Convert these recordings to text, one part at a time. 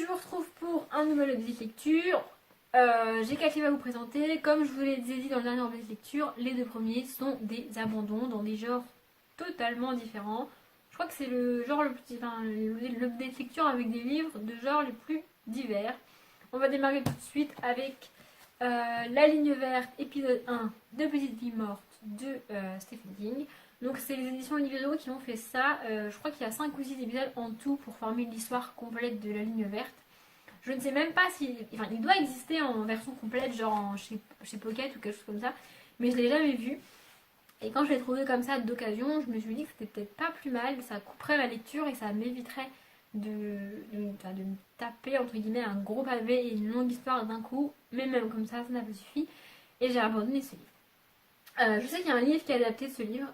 vous retrouve pour un nouvel update lecture. J'ai 4 livres à vous présenter. Comme je vous l'ai dit dans le dernier update lecture, les deux premiers sont des abandons dans des genres totalement différents. Je crois que c'est le genre l'update lecture avec des livres de genre les plus divers. On va démarrer tout de suite avec La ligne verte, épisode 1 de Petite vie morte de Stephen King. Donc c'est les éditions Libéro qui ont fait ça. Je crois qu'il y a 5 ou 6 épisodes en tout pour former l'histoire complète de La ligne verte. Je ne sais même pas si... Enfin, il doit exister en version complète, genre chez Pocket ou quelque chose comme ça. Mais je ne l'ai jamais vu. Et quand je l'ai trouvé comme ça d'occasion, je me suis dit que c'était peut-être pas plus mal. Ça couperait ma lecture et ça m'éviterait de me taper entre guillemets un gros pavé et une longue histoire d'un coup. Mais même comme ça n'a pas suffi. Et j'ai abandonné ce livre. Je sais qu'il y a un livre qui est adapté de ce livre.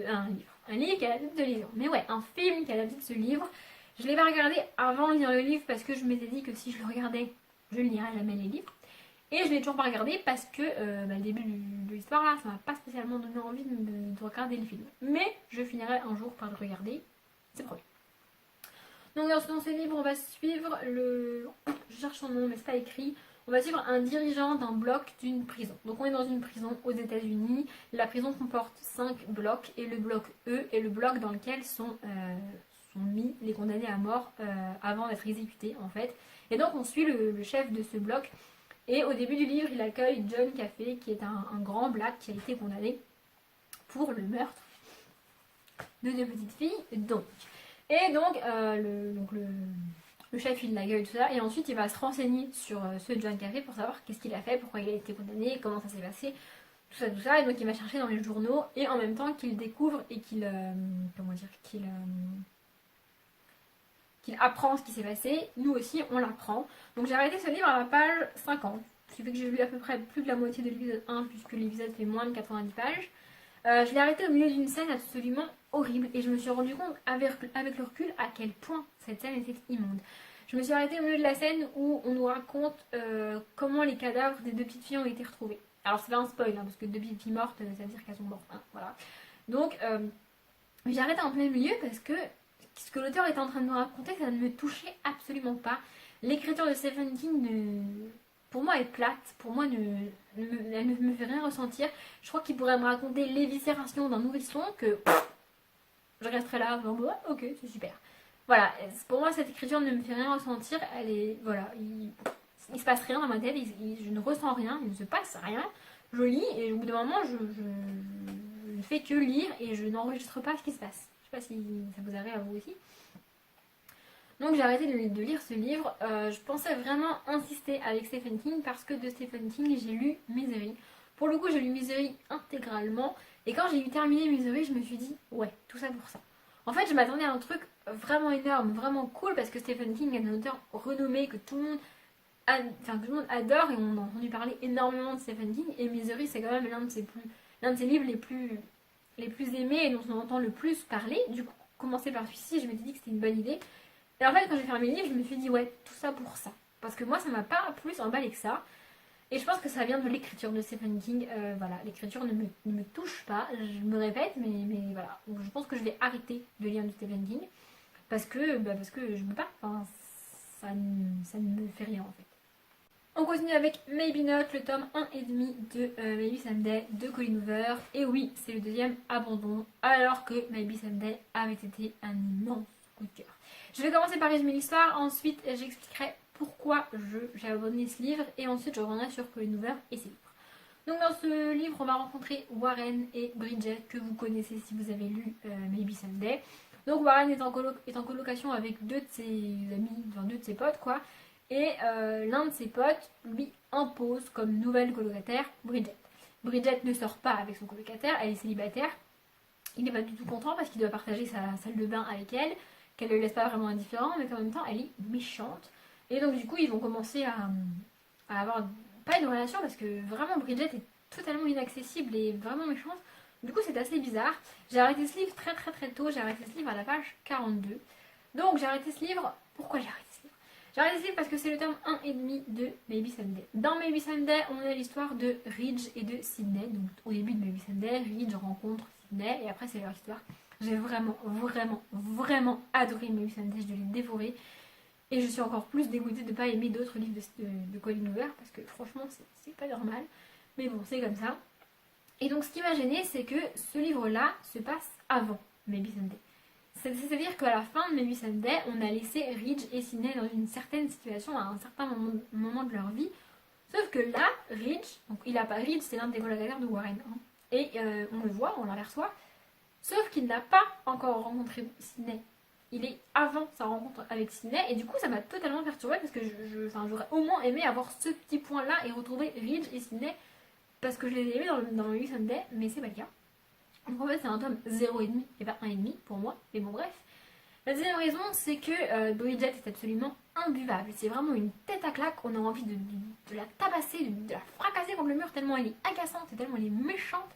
Un livre qui est adapté de ce livre. Mais ouais, un film qui est adapté de ce livre. Je l'ai pas regardé avant de lire le livre parce que je m'étais dit que si je le regardais, je ne lirais jamais les livres. Et je l'ai toujours pas regardé parce que le début de l'histoire là, ça m'a pas spécialement donné envie de regarder le film. Mais je finirai un jour par le regarder, c'est promis. Donc dans ce livre, on va suivre le... Je cherche son nom mais c'est pas écrit. On va suivre un dirigeant d'un bloc d'une prison. Donc on est dans une prison aux États-Unis. La prison comporte 5 blocs et le bloc E est le bloc dans lequel sont mis les condamnés à mort avant d'être exécutés en fait. Et donc on suit le chef de ce bloc. Et au début du livre, il accueille John Caffey, qui est un grand black qui a été condamné pour le meurtre de deux petites filles. Et donc, le chef, il l'accueille, tout ça. Et ensuite, il va se renseigner sur ce John Caffey pour savoir qu'est-ce qu'il a fait, pourquoi il a été condamné, comment ça s'est passé, tout ça. Et donc, il va chercher dans les journaux. Et en même temps qu'il découvre et qu'il apprend ce qui s'est passé, nous aussi on l'apprend. Donc j'ai arrêté ce livre à la page 50, ce qui fait que j'ai lu à peu près plus de la moitié de l'épisode 1 puisque l'épisode fait moins de 90 pages. Je l'ai arrêté au milieu d'une scène absolument horrible et je me suis rendu compte avec le recul à quel point cette scène était immonde. Je me suis arrêtée au milieu de la scène où on nous raconte comment les cadavres des deux petites filles ont été retrouvés. Alors c'est pas un spoil, hein, parce que deux petites filles mortes, ça veut dire qu'elles sont mortes. Hein, voilà. Donc j'ai arrêté en plein milieu parce que ce que l'auteur était en train de nous raconter, ça ne me touchait absolument pas. L'écriture de Stephen King, pour moi, est plate. Pour moi, elle ne me fait rien ressentir. Je crois qu'il pourrait me raconter l'éviscération d'un nourrisson que je resterai là, genre, ouais, ok, c'est super. Voilà, pour moi, cette écriture ne me fait rien ressentir. Elle est, voilà, il se passe rien dans ma tête, je ne ressens rien, il ne se passe rien. Je lis et au bout d'un moment, je ne fais que lire et je n'enregistre pas ce qui se passe. Je sais pas si ça vous arrive à vous aussi. Donc j'ai arrêté de lire ce livre. Je pensais vraiment insister avec Stephen King parce que de Stephen King j'ai lu Misery. Pour le coup j'ai lu Misery intégralement et quand j'ai eu terminé Misery je me suis dit ouais tout ça pour ça. En fait je m'attendais à un truc vraiment énorme, vraiment cool parce que Stephen King est un auteur renommé que tout le monde adore et on a entendu parler énormément de Stephen King et Misery c'est quand même l'un de ses livres les plus aimés et dont on entend le plus parler. Du coup, commencer par celui-ci, je m'étais dit que c'était une bonne idée. Et en fait, quand j'ai fermé le livre, je me suis dit, ouais, tout ça pour ça. Parce que moi, ça m'a pas plus emballé que ça. Et je pense que ça vient de l'écriture de Stephen King. Voilà, l'écriture ne me touche pas. Je me répète, mais voilà. Donc je pense que je vais arrêter de lire du Stephen King. Parce que je ne peux pas. Enfin, ça ne me fait rien en fait. On continue avec Maybe Not, le tome 1,5 de Maybe Someday de Colleen Hoover. Et oui, c'est le deuxième abandon, alors que Maybe Someday avait été un immense coup de cœur. Je vais commencer par résumer l'histoire, ensuite j'expliquerai pourquoi j'ai abandonné ce livre, et ensuite je reviendrai sur Colleen Hoover et ses livres. Donc dans ce livre, on va rencontrer Warren et Bridget, que vous connaissez si vous avez lu Maybe Someday. Donc Warren est en colocation avec deux de ses amis, enfin deux de ses potes quoi. Et l'un de ses potes lui impose comme nouvelle colocataire Bridget. Bridget ne sort pas avec son colocataire, elle est célibataire. Il n'est pas du tout content parce qu'il doit partager sa salle de bain avec elle, qu'elle ne le laisse pas vraiment indifférent, mais qu'en même temps elle est méchante. Et donc du coup ils vont commencer à avoir, pas une relation parce que vraiment Bridget est totalement inaccessible et vraiment méchante. Du coup c'est assez bizarre. J'ai arrêté ce livre très très très tôt, j'ai arrêté ce livre à la page 42. Donc j'ai arrêté ce livre, pourquoi j'ai arrêté ce livre? J'ai arrêté ce livre parce que c'est le tome 1,5 de Maybe Someday. Dans Maybe Someday, on a l'histoire de Ridge et de Sydney. Donc au début de Maybe Someday, Ridge rencontre Sydney et après c'est leur histoire. J'ai vraiment, vraiment, vraiment adoré Maybe Someday, je l'ai dévoré. Et je suis encore plus dégoûtée de ne pas aimer d'autres livres de Colleen Hoover parce que franchement c'est pas normal. Mais bon, c'est comme ça. Et donc ce qui m'a gênée, c'est que ce livre-là se passe avant Maybe Someday. C'est-à-dire qu'à la fin de Maybe Someday, on a laissé Ridge et Sidney dans une certaine situation à un certain moment de leur vie. Sauf que là, Ridge, donc Ridge c'est l'un des colocataires de Warren, hein, et on le voit, on l'aperçoit, sauf qu'il n'a pas encore rencontré Sidney. Il est avant sa rencontre avec Sidney, et du coup ça m'a totalement perturbée parce que j'aurais au moins aimé avoir ce petit point-là et retrouver Ridge et Sidney parce que je les ai aimés dans Maybe Someday, mais c'est pas le cas. Donc en fait c'est un tome 0,5 et pas 1,5 pour moi, mais bon bref. La deuxième raison, c'est que Bridget est absolument imbuvable. C'est vraiment une tête à claque. On a envie de la tabasser, de la fracasser contre le mur tellement elle est agaçante et tellement elle est méchante.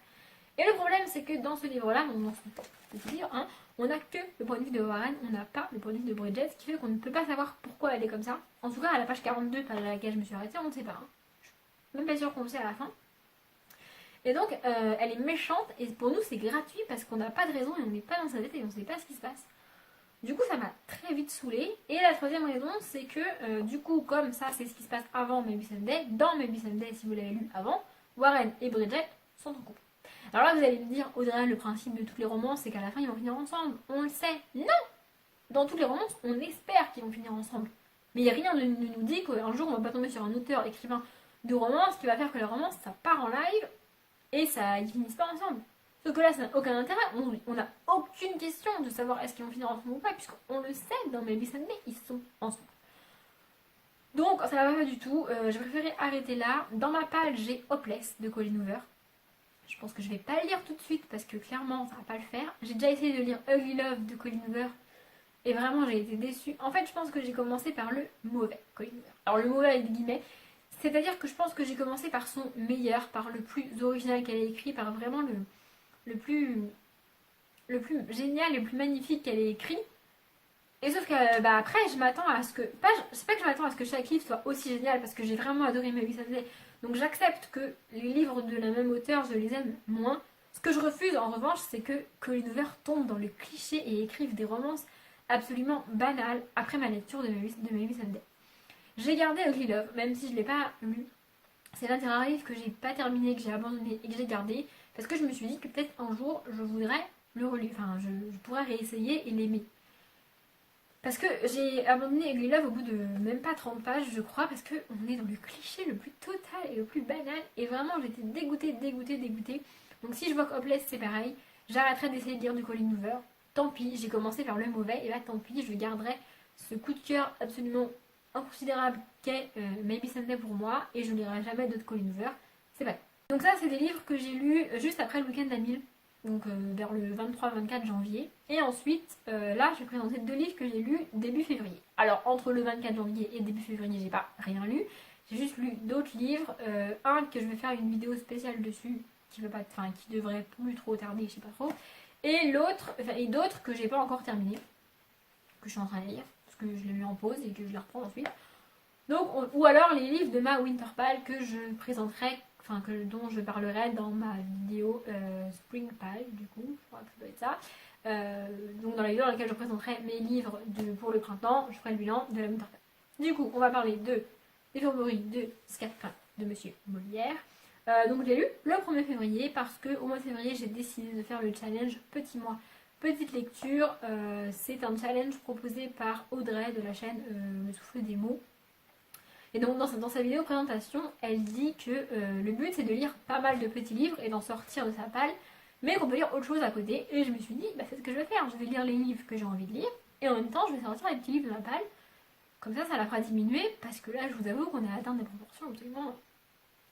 Et le problème, c'est que dans ce livre-là, dans ce petit livre, hein, on n'a que le point de vue de Warren, on n'a pas le point de vue de Bridget, ce qui fait qu'on ne peut pas savoir pourquoi elle est comme ça. En tout cas, à la page 42, par laquelle je me suis arrêtée, on ne sait pas. Hein. Je suis même pas sûre qu'on le sait à la fin. Et donc, elle est méchante, et pour nous, c'est gratuit parce qu'on n'a pas de raison et on n'est pas dans sa tête et on ne sait pas ce qui se passe. Du coup, ça m'a très vite saoulée. Et la troisième raison, c'est que, du coup, comme ça, c'est ce qui se passe avant Maybe Someday, dans Maybe Someday, si vous l'avez lu avant, Warren et Bridget sont en couple. Alors là, vous allez me dire, Audrey, le principe de toutes les romances, c'est qu'à la fin, ils vont finir ensemble. On le sait. Non! Dans toutes les romances, on espère qu'ils vont finir ensemble. Mais rien ne nous dit qu'un jour, on va pas tomber sur un auteur, écrivain de romance qui va faire que la romance, ça part en live et ils finissent pas ensemble. Sauf que là, ça n'a aucun intérêt. On n'a aucune question de savoir est-ce qu'ils vont finir ensemble ou pas, puisqu'on le sait dans Maybe Someday, ils sont ensemble. Donc, ça va pas du tout. J'ai préféré arrêter là. Dans ma palle, j'ai Hopeless de Colleen Hoover. Je pense que je vais pas le lire tout de suite parce que clairement, ça va pas le faire. J'ai déjà essayé de lire Ugly Love de Colleen Hoover et vraiment, j'ai été déçue. En fait, je pense que j'ai commencé par le mauvais Colleen Hoover. Alors, le mauvais avec des guillemets. C'est-à-dire que je pense que j'ai commencé par son meilleur, par le plus original qu'elle ait écrit, par vraiment le plus génial, le plus magnifique qu'elle ait écrit. Et sauf que après, je m'attends à ce que... C'est pas que je m'attends à ce que chaque livre soit aussi génial, parce que j'ai vraiment adoré Maybe Someday. Donc j'accepte que les livres de la même auteure, je les aime moins. Ce que je refuse, en revanche, c'est que Colleen Hoover tombe dans le cliché et écrive des romances absolument banales après ma lecture de Maybe Someday. J'ai gardé Ugly Love, même si je ne l'ai pas lu. C'est l'un des rares livres que j'ai pas terminé, que j'ai abandonné et que j'ai gardé. Parce que je me suis dit que peut-être un jour, je voudrais le relire. Enfin, je pourrais réessayer et l'aimer. Parce que j'ai abandonné Ugly Love au bout de même pas 30 pages, je crois, parce qu'on est dans le cliché le plus total et le plus banal. Et vraiment, j'étais dégoûtée. Donc si je vois que Hopeless, c'est pareil, j'arrêterai d'essayer de lire du Colleen Hoover. Tant pis, j'ai commencé par le mauvais, et là, tant pis, je garderai ce coup de cœur absolument inconsidérable qu'est Maybe Someday pour moi, et je ne lirai jamais d'autres Colleen Hoover. C'est pas grave. Donc ça, c'est des livres que j'ai lus juste après le week-end d'Amil. Donc vers le 23-24 janvier. Et ensuite, là, je vais présenter 2 livres que j'ai lus début février. Alors, entre le 24 janvier et début février, j'ai pas rien lu. J'ai juste lu d'autres livres. Un que je vais faire une vidéo spéciale dessus, qui devrait plus trop tarder, je sais pas trop. Et d'autres que j'ai pas encore terminé, que je suis en train de lire, parce que je les mets en pause et que je les reprends ensuite. Donc, ou alors les livres de ma Winterpal que je présenterai, dont je parlerai dans ma vidéo Springpal, du coup, je crois que ça doit être ça. Donc dans la vidéo dans laquelle je présenterai mes livres pour le printemps, je ferai le bilan de la Winterpal. Du coup, on va parler des favoris de Monsieur Molière. Donc j'ai lu le 1er février parce qu'au mois de février, j'ai décidé de faire le challenge Petit Mois, Petite Lecture. C'est un challenge proposé par Audrey de la chaîne Le Souffle des Mots. Et donc dans sa vidéo présentation, elle dit que le but c'est de lire pas mal de petits livres et d'en sortir de sa palle, mais qu'on peut lire autre chose à côté. Et je me suis dit, c'est ce que je vais faire, je vais lire les livres que j'ai envie de lire, et en même temps je vais sortir les petits livres de ma palle. Comme ça la fera diminuer, parce que là je vous avoue qu'on a atteint des proportions absolument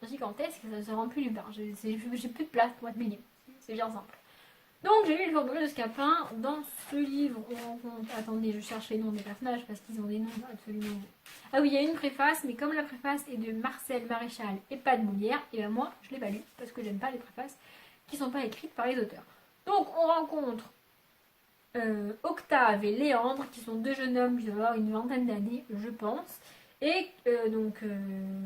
gigantesques, et ça ne se rend plus nulle part. J'ai plus de place pour mettre mes livres, c'est bien simple. Donc j'ai lu le favori de Scapin. Dans ce livre, on rencontre... Attendez, je cherche les noms des personnages parce qu'ils ont des noms absolument... Ah oui, il y a une préface, mais comme la préface est de Marcel Maréchal et pas de Molière, et ben moi, je l'ai pas lu parce que j'aime pas les préfaces qui sont pas écrites par les auteurs. Donc on rencontre Octave et Léandre, qui sont 2 jeunes hommes qui doivent avoir une vingtaine d'années, je pense. Et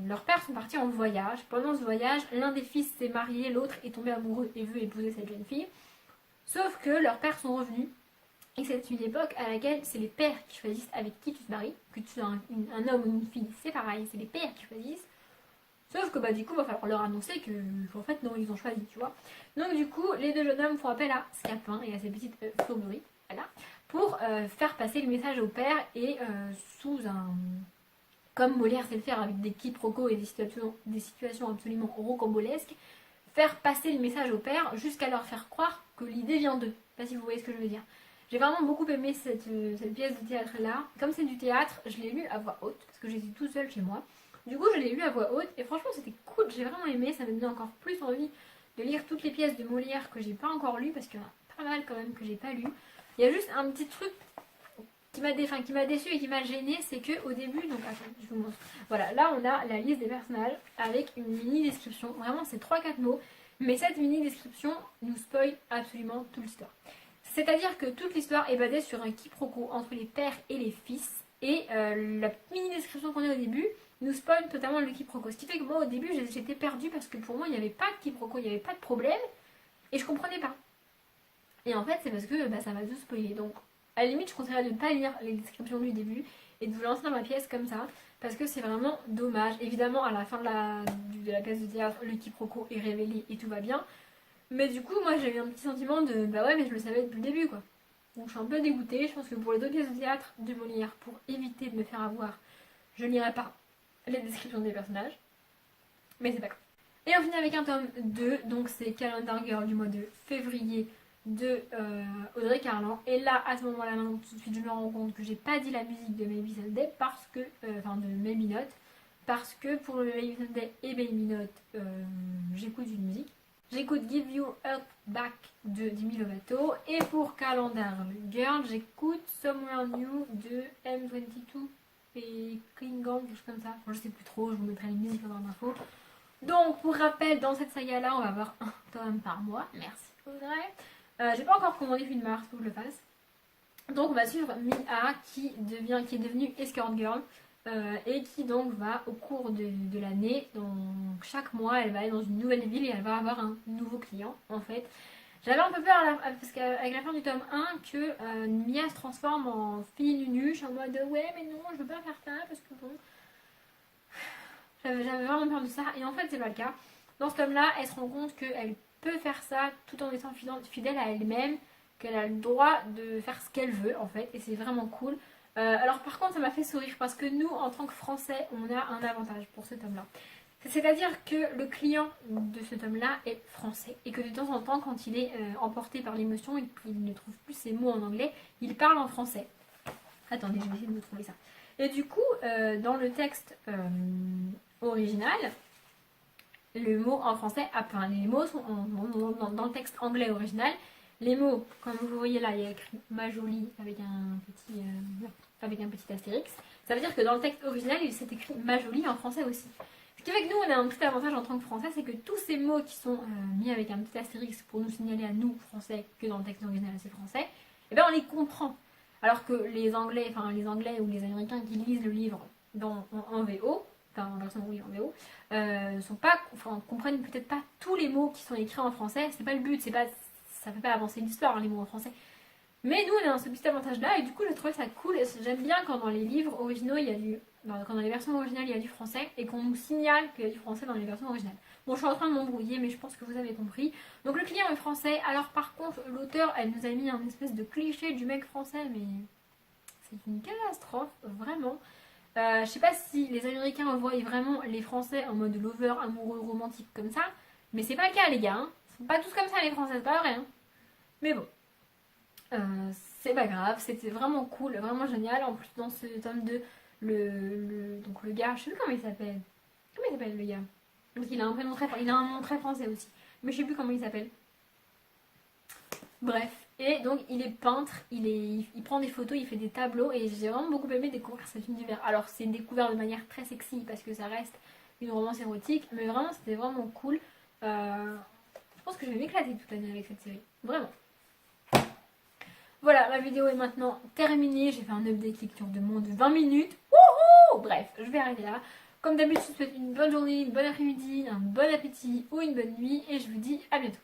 leurs pères sont partis en voyage. Pendant ce voyage, l'un des fils s'est marié, l'autre est tombé amoureux et veut épouser cette jeune fille. Sauf que leurs pères sont revenus Et c'est une époque à laquelle c'est les pères qui choisissent avec qui tu te maries, que tu sois un homme ou une fille, c'est pareil, c'est les pères qui choisissent. Sauf que bah du coup, il va falloir leur annoncer que en fait non, ils ont choisi, tu vois. Donc du coup, les deux jeunes hommes font appel à Scapin et à ses petites fourberies, voilà, pour faire passer le message au père et sous un... Comme Molière sait le faire avec des quiproquos et des situations absolument rocambolesques, faire passer le message au père jusqu'à leur faire croire que l'idée vient d'eux. Je sais pas si vous voyez ce que je veux dire. J'ai vraiment beaucoup aimé cette pièce de théâtre-là. Comme c'est du théâtre, je l'ai lu à voix haute, parce que j'étais toute seule chez moi. Du coup, je l'ai lu à voix haute, et franchement, c'était cool. J'ai vraiment aimé, ça m'a donné encore plus envie de lire toutes les pièces de Molière que j'ai pas encore lues, parce qu'il y en a pas mal quand même que j'ai pas lu. Il y a juste un petit truc qui m'a déçu et qui m'a gêné, c'est que au début, donc attends, je vous montre. Voilà, là on a la liste des personnages avec une mini description. Vraiment, c'est 3-4 mots, mais cette mini description nous spoil absolument toute l'histoire. C'est-à-dire que toute l'histoire est basée sur un quiproquo entre les pères et les fils, et la mini description qu'on a au début nous spoil totalement le quiproquo. Ce qui fait que moi au début j'étais perdue parce que pour moi il n'y avait pas de quiproquo, il n'y avait pas de problème, et je comprenais pas. Et en fait c'est parce que ça m'a tout spoilé. Donc à la limite je conseillerais de ne pas lire les descriptions du début et de vous lancer dans ma pièce comme ça, parce que c'est vraiment dommage. Évidemment à la fin de la pièce de théâtre, le quiproquo est révélé et tout va bien. Mais du coup, moi j'ai eu un petit sentiment de bah ouais, mais je le savais depuis le début quoi. Donc je suis un peu dégoûtée. Je pense que pour les autres pièces de théâtre de Molière, pour éviter de me faire avoir, je n'irai pas les descriptions des personnages. Mais c'est pas grave. Et on finit avec un tome 2, donc c'est Calendar Girl du mois de février de Audrey Carlan. Et là, à ce moment-là, maintenant tout de suite, je me rends compte que j'ai pas dit la musique de Maybe Sunday parce que, enfin de Maybe Not, parce que pour le Maybe Sunday et Maybe Not, j'écoute une musique. J'écoute Give You Up Back de Demi Lovato. Et pour Calendar Girl, j'écoute Somewhere New de M22 et Klingon, quelque chose comme ça. Enfin, je sais plus trop, je vous mettrai les musiques dans l'info. Donc, pour rappel, dans cette saga-là, on va avoir un tome par mois. Merci Audrey. J'ai pas encore commandé Film Mars, faut que je le fasse. Donc, on va suivre Mia qui est devenue Escort Girl. Et qui donc va au cours de l'année, donc chaque mois elle va aller dans une nouvelle ville et elle va avoir un nouveau client en fait. J'avais un peu peur parce qu'avec la fin du tome 1 que Mia se transforme en fille nue, je suis en mode ouais mais non je veux pas faire ça parce que bon... J'avais vraiment peur de ça et en fait c'est pas le cas. Dans ce tome là elle se rend compte qu'elle peut faire ça tout en étant fidèle à elle-même, qu'elle a le droit de faire ce qu'elle veut en fait et c'est vraiment cool. Alors par contre ça m'a fait sourire parce que nous en tant que français on a un avantage pour ce tome là. C'est-à-dire que le client de ce tome là est français et que de temps en temps quand il est emporté par l'émotion et qu'il ne trouve plus ses mots en anglais, il parle en français. Attendez, je vais essayer de me trouver ça. Et du coup dans le texte original, le mot en français, enfin les mots sont dans le texte anglais original. Les mots, comme vous voyez là, il y a écrit ma jolie avec un petit astérix. Ça veut dire que dans le texte original, il s'est écrit ma jolie en français aussi. Ce qui fait que nous, on a un petit avantage en tant que français, c'est que tous ces mots qui sont mis avec un petit astérix pour nous signaler à nous, français, que dans le texte original c'est français, eh bien on les comprend. Alors que les Anglais ou les Américains qui lisent le livre en VO, enfin en version oui en VO, comprennent peut-être pas tous les mots qui sont écrits en français. C'est pas le but, ça fait pas avancer l'histoire les mots en français. Mais nous on a ce petit avantage là et du coup je trouve ça cool. J'aime bien quand dans les livres originaux il y a quand dans les versions originales il y a du français et qu'on nous signale qu'il y a du français dans les versions originales. Bon, je suis en train de m'embrouiller mais je pense que vous avez compris. Donc le client est français. Alors par contre l'auteur elle nous a mis un espèce de cliché du mec français mais c'est une catastrophe vraiment. Je sais pas si les Américains voient vraiment les Français en mode lover, amoureux, romantique comme ça, mais c'est pas le cas les gars, hein. Ils sont pas tous comme ça les Français, c'est pas vrai. Hein. Mais bon, c'est pas grave, c'était vraiment cool, vraiment génial. En plus dans ce tome 2, donc le gars, je sais plus comment il s'appelle. Comment il s'appelle le gars? Donc il a un prénom il a un nom très français aussi, mais je sais plus comment il s'appelle. Bref, et donc il est peintre, il prend des photos, il fait des tableaux et j'ai vraiment beaucoup aimé découvrir cet univers. Alors c'est découvert de manière très sexy parce que ça reste une romance érotique, mais vraiment c'était vraiment cool. Je pense que je vais m'éclater toute l'année avec cette série, vraiment. Voilà, ma vidéo est maintenant terminée, j'ai fait un update lecture de moins de 20 minutes. Wouhou! Bref, je vais arrêter là. Comme d'habitude, je vous souhaite une bonne journée, une bonne après-midi, un bon appétit ou une bonne nuit et je vous dis à bientôt.